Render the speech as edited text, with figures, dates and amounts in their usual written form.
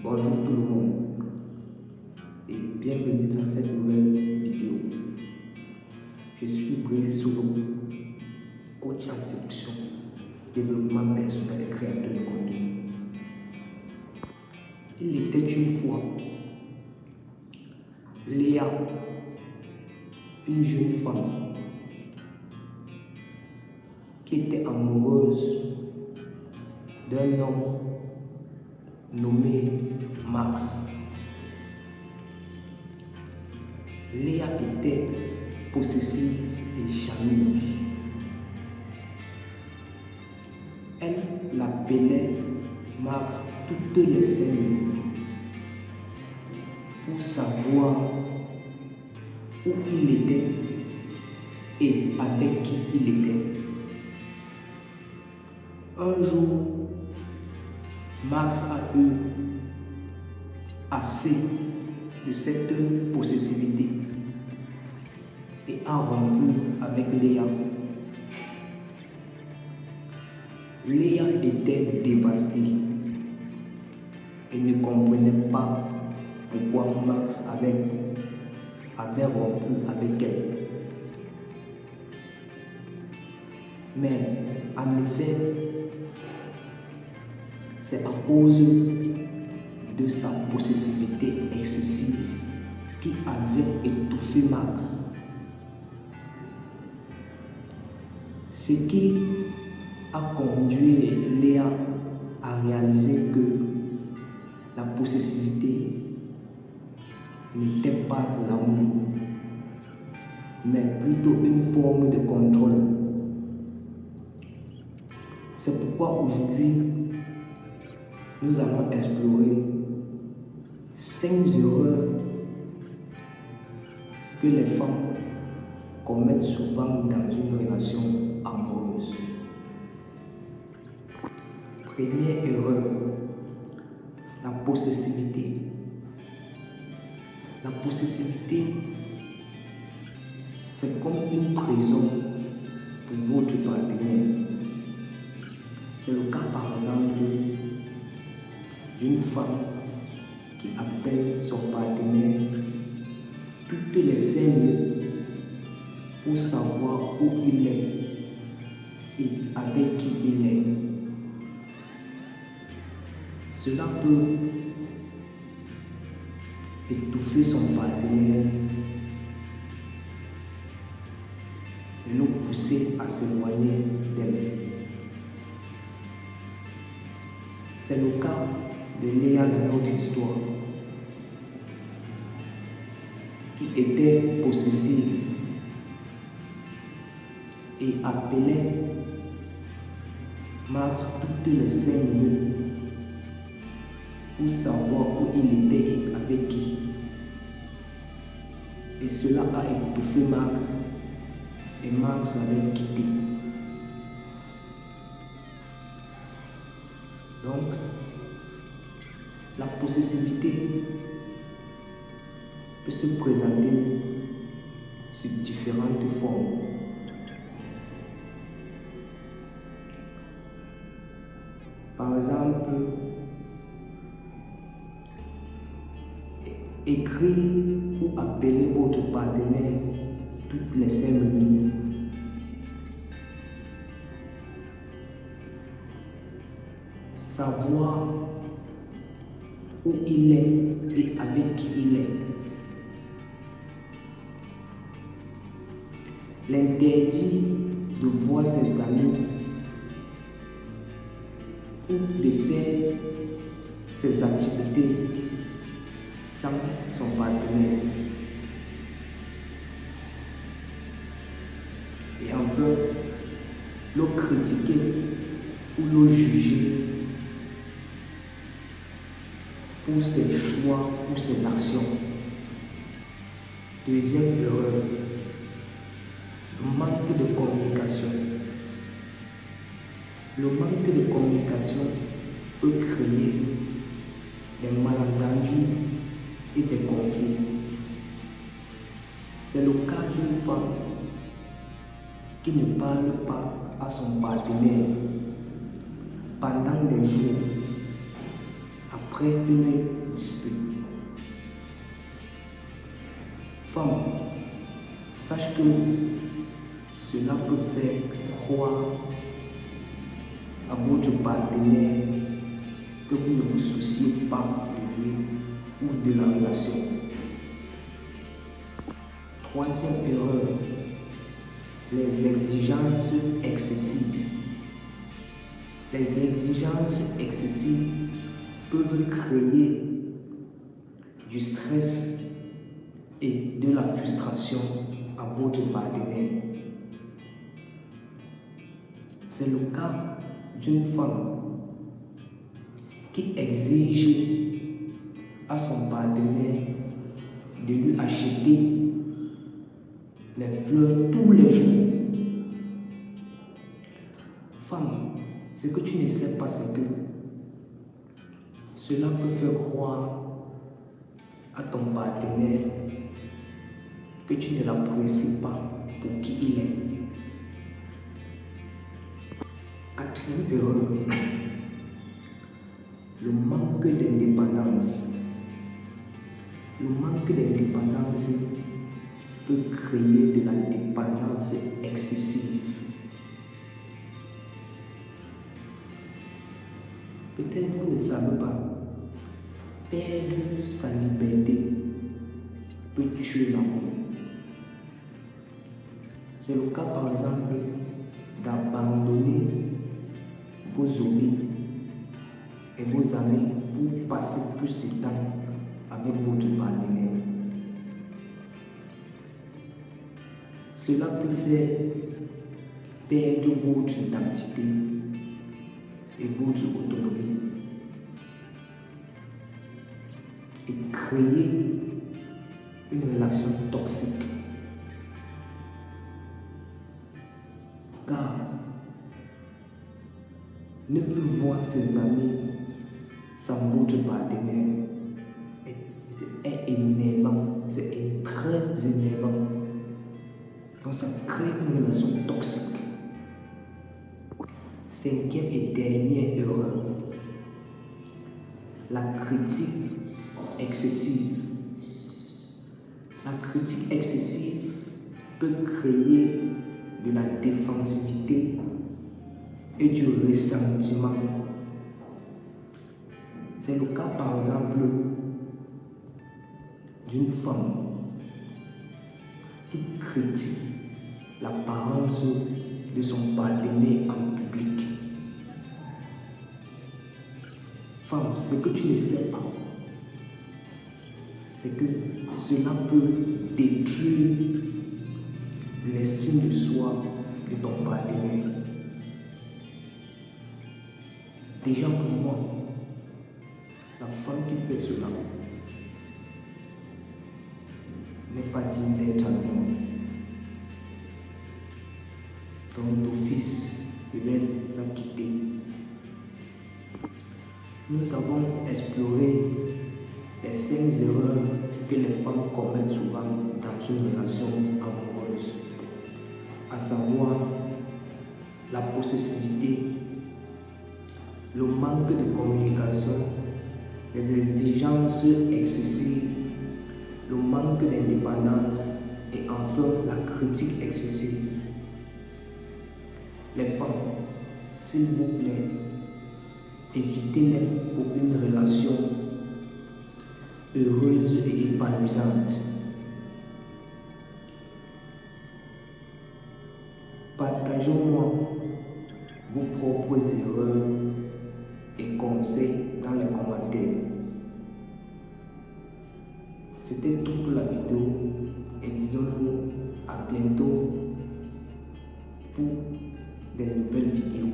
Bonjour tout le monde et bienvenue dans cette nouvelle vidéo. Je suis Brice Solo, coach en séduction, développement personnel et créateur de contenu. Il était une fois Léa, une jeune femme qui était amoureuse d'un homme nommé Max. Léa était possessive et jalouse. Elle l'appelait Max toutes les 5 minutes pour savoir où il était et avec qui il était. Un jour, Max a eu assez de cette possessivité et a rompu avec Léa. Léa était dévastée et ne comprenait pas pourquoi Max avait rompu avec elle. Mais en effet, c'est à cause de sa possessivité excessive qui avait étouffé Max. Ce qui a conduit Léa à réaliser que la possessivité n'était pas l'amour, mais plutôt une forme de contrôle. C'est pourquoi aujourd'hui, nous allons explorer 5 erreurs que les femmes commettent souvent dans une relation amoureuse. Première erreur, la possessivité. La possessivité, c'est comme une prison pour votre partenaire. C'est le cas par exemple d'une femme qui appelle son partenaire toutes les 5 minutes pour savoir où il est et avec qui il est. Cela peut étouffer son partenaire et le pousser à s'éloigner d'elle. C'est le cas de Léa dans notre histoire, qui était possessive et appelait Max toutes les 5 minutes pour savoir où il était et avec qui. Et cela a étouffé Max et Max l'avait quitté. Donc, la possessivité peut se présenter sous différentes formes. Par exemple, écrire ou appeler votre partenaire toutes les 5 minutes. Savoir où il est et avec qui il est. L'interdit de voir ses amis ou de faire ses activités sans son partenaire. Et enfin, le critiquer ou le juger pour ses choix ou ses actions. Deuxième erreur, le manque de communication. Le manque de communication peut créer des malentendus et des conflits. C'est le cas d'une femme qui ne parle pas à son partenaire pendant des jours après une dispute. Femme, sache que cela peut faire croire à votre partenaire que vous ne vous souciez pas de lui ou de la relation. Troisième erreur, les exigences excessives. Les exigences excessives peuvent créer du stress et de la frustration à votre partenaire. C'est le cas d'une femme qui exige à son partenaire de lui acheter les fleurs tous les jours. Femme, ce que tu ne sais pas, c'est que cela peut faire croire à ton partenaire que tu ne l'apprécies pas pour qui il est. Quatrième erreur, le manque d'indépendance. Le manque d'indépendance peut créer de la dépendance excessive. Peut-être vous ne savez pas, perdre sa liberté peut tuer l'amour. C'est le cas par exemple d'abandonner vos hobbies et vos amis pour passer plus de temps avec votre partenaire. Cela peut faire perdre votre identité et votre autonomie et créer une relation toxique. Car ne plus voir ses amis sans votre partenaire est énervant, c'est très énervant. Donc ça crée une relation toxique. Cinquième et dernière erreur, la critique excessive. La critique excessive peut créer de la défensivité et du ressentiment. C'est le cas par exemple d'une femme qui critique l'apparence de son partenaire en public. Femme, ce que tu ne sais pas, c'est que cela peut détruire l'estime de soi de ton partenaire. Déjà pour moi, la femme qui fait cela n'est pas digne d'être à moi. Donc d'office, je vais la quitter. Nous avons exploré les 5 erreurs que les femmes commettent souvent dans une relation amoureuse, à savoir la possessivité, le manque de communication, les exigences excessives, le manque d'indépendance et enfin la critique excessive. Les femmes, s'il vous plaît, évitez même pour une relation heureuse et épanouissante. Partagez-moi vos propres erreurs et conseils dans les commentaires. C'était tout pour la vidéo et disons-nous à bientôt pour des nouvelles vidéos.